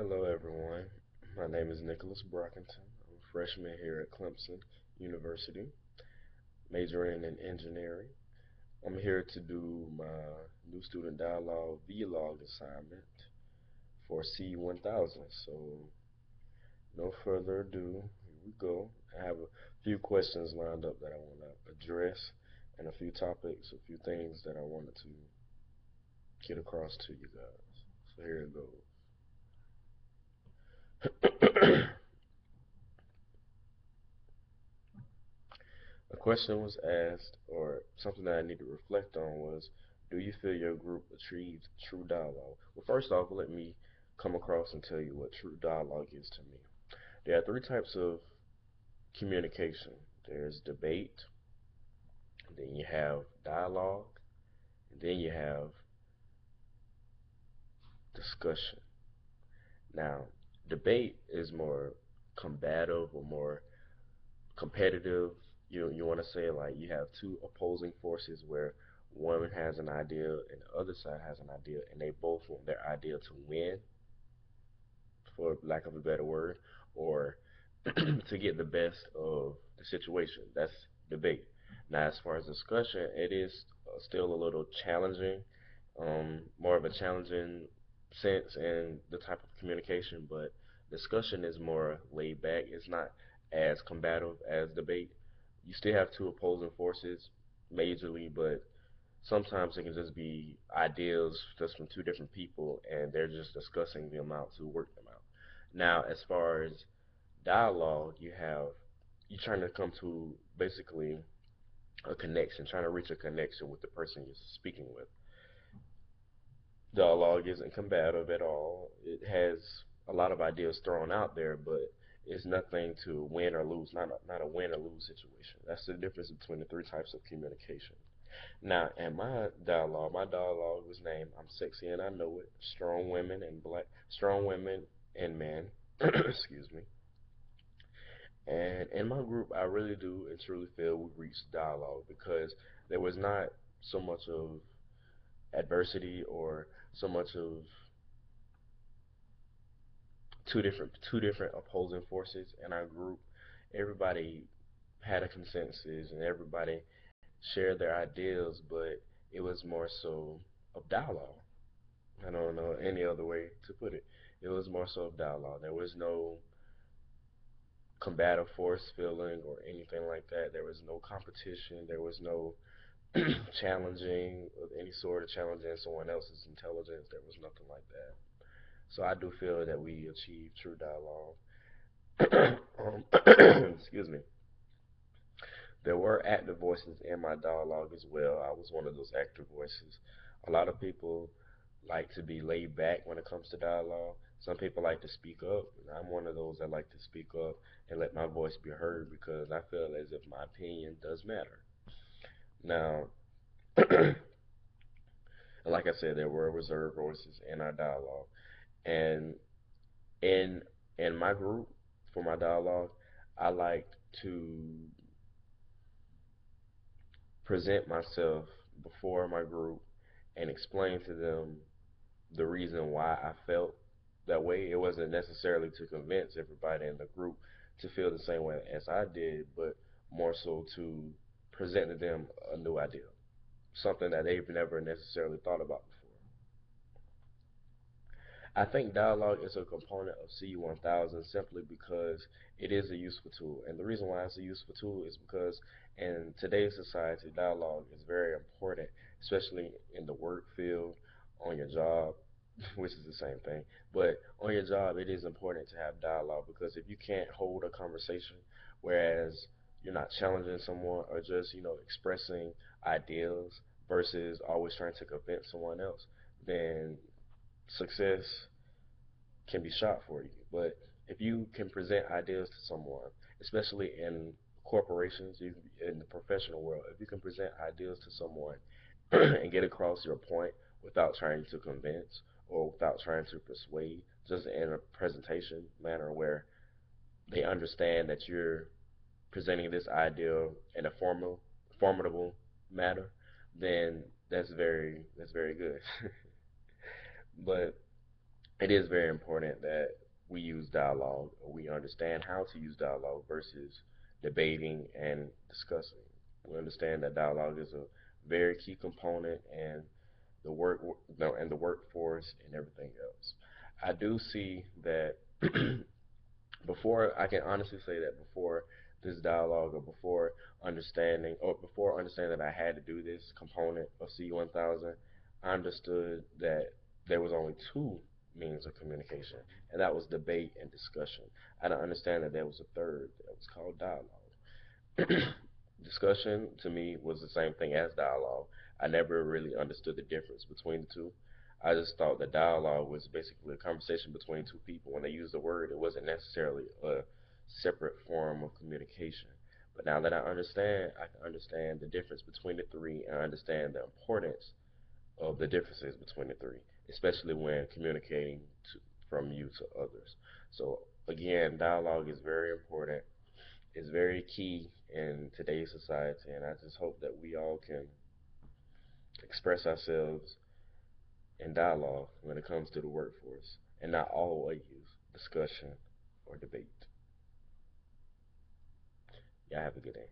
Hello, everyone. My name is Nicholas Brockington. I'm a freshman here at Clemson University, majoring in engineering. I'm here to do my new student dialogue vlog assignment for C1000. So, no further ado, here we go. I have a few questions lined up that I want to address, and a few topics, a few things that I wanted to get across to you guys. So, here it goes. A question was asked, or something that I need to reflect on was, do you feel your group achieved true dialogue? Well, first off, let me come across and tell you what true dialogue is to me. There are three types of communication. There's debate, then you have dialogue, and then you have discussion. Now, debate is more combative or more competitive. You want to say like you have two opposing forces where one has an idea and the other side has an idea, and they both want their idea to win, for lack of a better word, or to get the best of the situation. That's debate. Now, as far as discussion, it is still a little challenging, more of a challenging sense in the type of communication, but discussion is more laid back. It's not as combative as debate. You still have two opposing forces majorly, but sometimes it can just be ideas just from two different people and they're just discussing them out to work them out. Now, as far as dialogue, you're trying to come to basically a connection, trying to reach a connection with the person you're speaking with. Dialogue isn't combative at all. It has a lot of ideas thrown out there, but it's nothing to win or lose. Not a win or lose situation. That's the difference between the three types of communication. Now, in my dialogue was named "I'm Sexy and I Know It." Strong women and men. Excuse me. And in my group, I really do and truly feel we reached dialogue because there was not so much of adversity or so much of two different opposing forces in our group. Everybody had a consensus and everybody shared their ideas, but it was more so of dialogue. I don't know any other way to put it. It was more so of dialogue. There was no combative force feeling or anything like that. There was no competition. There was no challenging of any sort of challenging someone else's intelligence. There was nothing like that. So I do feel that we achieved true dialogue. Excuse me. There were active voices in my dialogue as well. I was one of those active voices. A lot of people like to be laid back when it comes to dialogue. Some people like to speak up, and I'm one of those that like to speak up and let my voice be heard because I feel as if my opinion does matter. Now, like I said, there were reserved voices in our dialogue, and in in my group for my dialogue, I like to present myself before my group and explain to them the reason why I felt that way. It wasn't necessarily to convince everybody in the group to feel the same way as I did, but more so to present to them a new idea, something that they've never necessarily thought about before. I think dialogue is a component of C1000 simply because it is a useful tool. And the reason why it's a useful tool is because in today's society, dialogue is very important, especially in the work field, on your job, which is the same thing. But on your job, it is important to have dialogue because if you can't hold a conversation, whereas you're not challenging someone or just, expressing ideas versus always trying to convince someone else, then success can be shot for you. But if you can present ideas to someone, especially in corporations, in the professional world, if you can present ideas to someone and get across your point without trying to convince or without trying to persuade, just in a presentation manner where they understand that you're presenting this idea in a formidable manner, then that's very good. But it is very important that we use dialogue, or we understand how to use dialogue versus debating and discussing. We understand that dialogue is a very key component in the work, no, and the workforce and everything else. I do see that before I can honestly say that before this dialogue, or before understanding that I had to do this component of C1000, I understood that there was only two means of communication, and that was debate and discussion. I didn't understand that there was a third that was called dialogue. Discussion to me was the same thing as dialogue. I never really understood the difference between the two. I just thought that dialogue was basically a conversation between two people. When they used the word, it wasn't necessarily a separate form of communication. But now that I can understand the difference between the three, and I understand the importance of the differences between the three, especially when communicating from you to others. So again, dialogue is very important. It's very key in today's society, and I just hope that we all can express ourselves in dialogue when it comes to the workforce, and not always discussion or debate. Y'all have a good day.